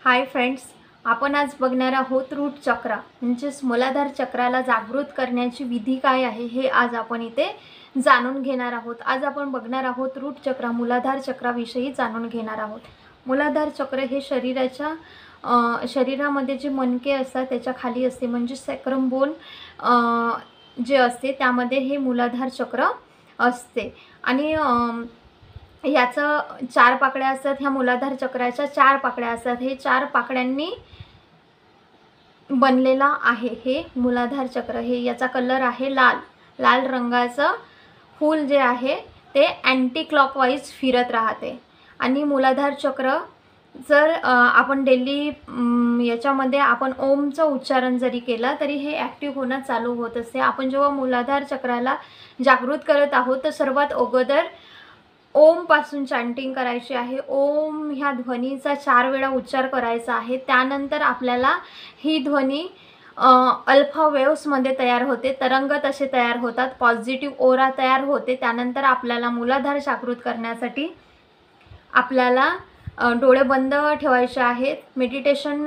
Hi friends, आपण आज बघणार आहोत रूट चक्र म्हणजेच मूलाधार चक्राला जागृत करण्याची विधी काय आहे हे आज आपण इथे जाणून घेणार आहोत। आज आपण बघणार आहोत रूट चक्र मूलाधार चक्राविषयी जाणून घेणार आहोत। मूलाधार चक्र हे शरीरामध्ये जे मणके असतात त्याच्या खाली असते, म्हणजे सॅक्रम बोन जे असते त्यामध्ये हे मूलाधार चक्र असते। आणि याचं 4 पाकड्या असतात। ह्या मूलाधार चक्राच्या 4 पाकड्या असतात। हे 4 पाकड्यांनी बनलेला आहे हे मूलाधार चक्र। हे याचा कलर आहे लाल। लाल रंगाचं फूल जे आहे ते अँटी क्लॉकवाईज फिरत राहते। आणि मूलाधार चक्र जर आपण डेली याच्यामध्ये आपण ओमचं उच्चारण जरी केलं तरी हे ॲक्टिव्ह होणं चालू होत असते। आपण जेव्हा मूलाधार चक्राला जागृत करत आहोत तर सर्वात अगोदर ओम पासून चॅन्टिंग करायची आहे। ओम ह्या ध्वनीचा 4 वेळा उच्चार करायचा आहे। त्यानंतर आपल्याला ही ध्वनी अल्फा वेव्समध्ये तयार होते, तरंग तसे तयार होतात, पॉझिटिव्ह ओरा तयार होते। त्यानंतर आपल्याला मूलाधार जागृत करण्यासाठी आपल्याला डोळे बंद ठेवायचे आहेत। मेडिटेशन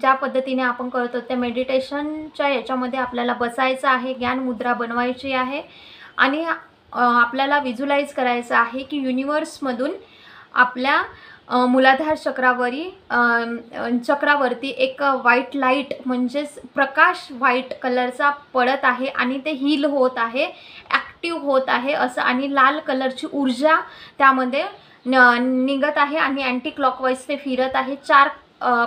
ज्या पद्धतीने आपण करतो त्या मेडिटेशनच्या याच्यामध्ये आपल्याला बसायचं आहे, ज्ञान मुद्रा बनवायची आहे आणि आपल्याला विज्युलाइज करायचं आहे की युनिवर्समधून आपल्या मूलाधार चक्रावरती एक व्हाईट लाईट म्हणजेच प्रकाश व्हाईट कलरचा पडत आहे आणि ते हील होत आहे, ॲक्टिव्ह होत आहे असं। आणि लाल कलरची ऊर्जा त्यामध्ये निघत आहे आणि अँटी क्लॉकवाईज ते फिरत आहे। 4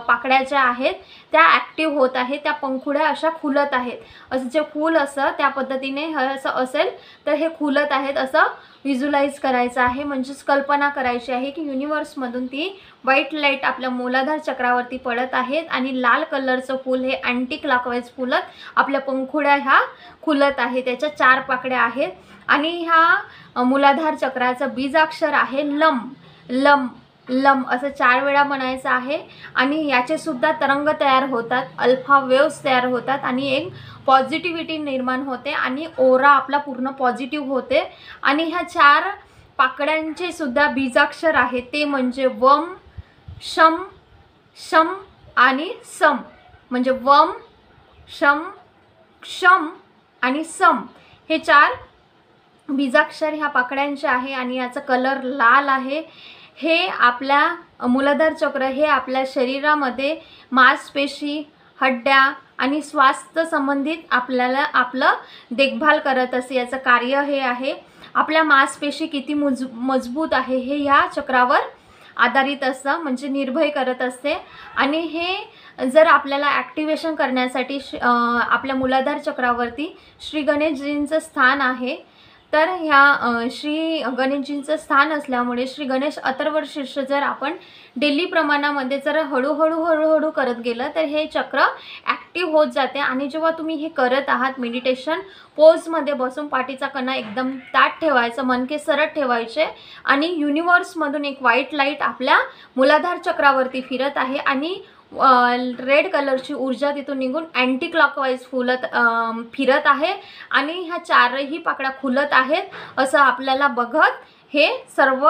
पाकड्या ज्या आहेत त्या ॲक्टिव्ह होत आहेत, त्या पंखुड्या अशा खुलत आहेत। असं जे फूल असं त्या पद्धतीने असं असेल तर हे खुलत आहेत असं विज्युलाइज करायचं आहे। म्हणजेच कल्पना करायची आहे की युनिवर्समधून ती व्हाईट लाईट आपल्या मूलाधार चक्रावरती पडत आहेत आणि लाल कलरचं फूल हे अँटी क्लॉकवाईज फुलत आपल्या पंखुड्या ह्या खुलत आहे। त्याच्या 4 पाकड्या आहेत आणि ह्या मूलाधार चक्राचं बीजाक्षर आहे लम। लम लम असं 4 वेळा म्हणायचं आहे। आणि याचे सुद्धा तरंग तयार होतात, अल्फा वेव्स तयार होतात आणि एक पॉझिटिव्हिटी निर्माण होते आणि ओरा आपला पूर्ण पॉझिटिव्ह होते। आणि ह्या 4 पाकड्यांचे सुद्धा बीजाक्षर आहे ते म्हणजे वम, शम, शम आणि सम। म्हणजे वम, शम, क्षम आणि सम हे 4 बीजाक्षर ह्या पाकड्यांचे आहे आणि याचा कलर लाल आहे। हे आपल्या मूलाधार चक्र हे आपल्या शरीरामध्ये मांसपेशी, हड्ड्या आणि स्वास्थ्य संबंधित आपल्याला आपलं देखभाल करत असते। याचं कार्य हे आहे आपल्या मांसपेशी किती मजबूत आहे हे ह्या चक्रावर आधारित असतं, म्हणजे निर्भय करत असते। आणि हे जर आपल्याला ॲक्टिवेशन करण्यासाठी आपल्या मूलाधार चक्रावरती श्री गणेशजींचं स्थान आहे। तर ह्या श्री गणेशजींचं स्थान असल्यामुळे श्री गणेश अथर्वशीर्ष जर आपण डेली प्रमाणामध्ये जर हळूहळू करत गेलं तर हे चक्र ॲक्टिव्ह होत जाते। आणि जेव्हा तुम्ही हे करत आहात मेडिटेशन पोजमध्ये बसून पाठीचा कणा एकदम ताठ ठेवायचा, मनके सरळ ठेवायचे आणि युनिवर्समधून एक व्हाईट लाईट आपल्या मूलाधार चक्रावरती फिरत आहे आणि रेड कलरची ऊर्जा तिथून निघून अँटी क्लॉकवाईज फिरत आहे आणि ह्या 4ही पाकड्या खुलत आहेत असं आपल्याला बघत हे सर्व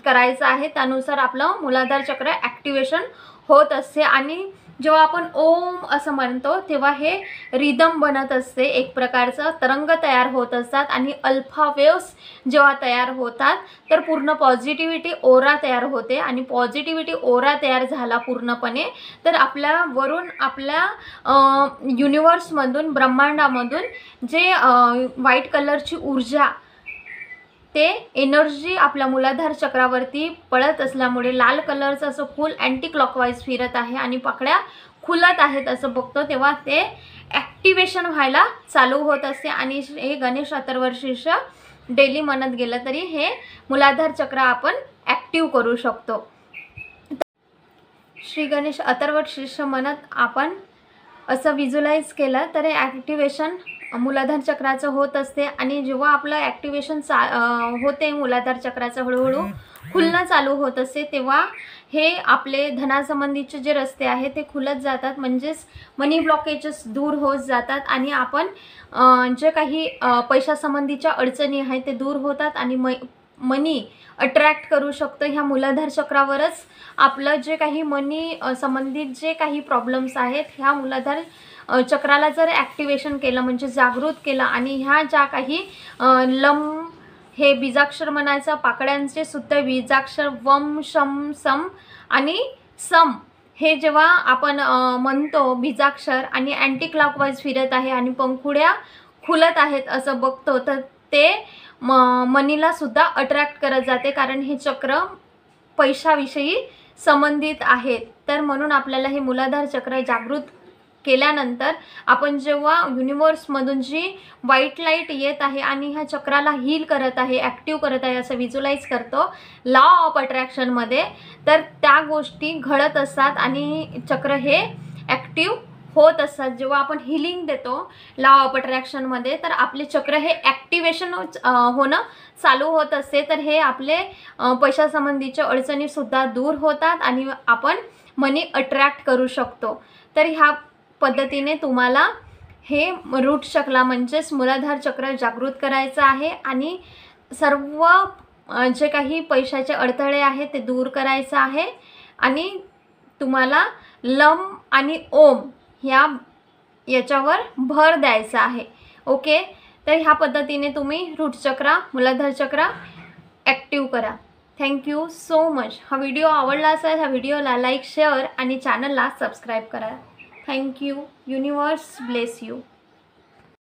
करायचं आहे। त्यानुसार आपलं मूलाधार चक्र ॲक्टिवेशन होत असते। आणि जेव्हा आपण ओम असं म्हणतो तेव्हा हे रिदम बनत असते, एक प्रकारचं तरंग तयार होत असतात आणि अल्फा वेव्स जेव्हा तयार होतात तर पूर्ण पॉझिटिव्हिटी ओरा तयार होते। आणि पॉझिटिव्हिटी ओरा तयार झाला पूर्णपणे तर आपल्यावरून आपल्या युनिवर्समधून ब्रह्मांडामधून जे व्हाईट कलरची ऊर्जा ते एनर्जी आपल्या मूलाधार चक्रावरती पडत असल्यामुळे लाल कलरचं असं फूल अँटी क्लॉकवाईज फिरत आहे आणि पाकड्या खुलत आहेत असं बघतो तेव्हा ते ॲक्टिवेशन व्हायला चालू होत असते। आणि हे गणेश अथर्वशीर्ष डेली म्हणत गेलं तरी हे मूलाधार चक्र आपण ॲक्टिव्ह करू शकतो। श्री गणेश अथर्वशीर्ष म्हणत आपण असं विज्युलाइज केलं तर हे ॲक्टिवेशन मूलाधार चक्राचं होत असते। आणि जेव्हा आपलं ॲक्टिवेशन होते मूलाधार चक्राचं हळूहळू खुलणं चालू होत असते तेव्हा हे आपले धनासंबंधीचे जे रस्ते आहेत ते खुलत जातात, म्हणजेच मनी ब्लॉकेजेस दूर होत जातात आणि आपण जे काही पैशासंबंधीच्या अडचणी आहेत ते दूर होतात आणि मनी अट्रॅक्ट करू शकतो ह्या मूलाधार चक्रावरच. आपलं जे काही मनी संबंधित जे काही प्रॉब्लेम्स आहेत ह्या मूलाधार चक्राला जर ॲक्टिवेशन केलं म्हणजे जागृत केलं आणि ह्या ज्या काही लम हे बीजाक्षर म्हणायचं, पाकड्यांचे सुद्धा बीजाक्षर वम शम सम आणि सम हे जेव्हा आपण म्हणतो बीजाक्षर आणि अँटी क्लॉकवाईज फिरत आहे आणि पंखुड्या खुलत आहेत असं बघतो, तर ते मनीला सुद्धा अट्रॅक्ट करत जाते, कारण हे चक्र पैशाविषयी संबंधित आहेत. तर म्हणून आपल्याला हे मूलाधार चक्र जागृत केल्यानंतर आपण जेव्हा युनिवर्समधून जी व्हाईट लाईट येत आहे आणि ह्या चक्राला हील करत आहे, ॲक्टिव्ह करत आहे असं व्हिज्युअलाइज करतो लॉ ऑफ अट्रॅक्शनमध्ये, तर त्या गोष्टी घडत असतात आणि चक्र हे ॲक्टिव्ह होत असतात. जेव्हा आपण हिलिंग देतो लॉ ऑफ अट्रॅक्शनमध्ये तर आपले चक्र हे ॲक्टिवेशन होणं चालू होत असते. तर हे आपले पैशासंबंधीच्या अडचणीसुद्धा दूर होतात आणि आपण मनी अट्रॅक्ट करू शकतो. तर ह्या पद्धतीने तुम्हाला हे रूट चक्र म्हणजेच मूलाधार चक्र जागृत करायचं आहे आणि सर्व जे काही पैशाचे अडथळे आहेत ते दूर करायचं आहे आणि तुम्हाला लम आणि ओम याच्यावर भर द्यायचा आहे. ओके, तर ह्या पद्धतीने तुम्ही रूट चक्र मूलाधार चक्र ॲक्टिव्ह करा. Thank you so much. हा व्हिडिओ आवडला असेल ह्या व्हिडिओला लाईक शेअर आणि चॅनलला सबस्क्राईब करा. थँक्यू. Universe bless you.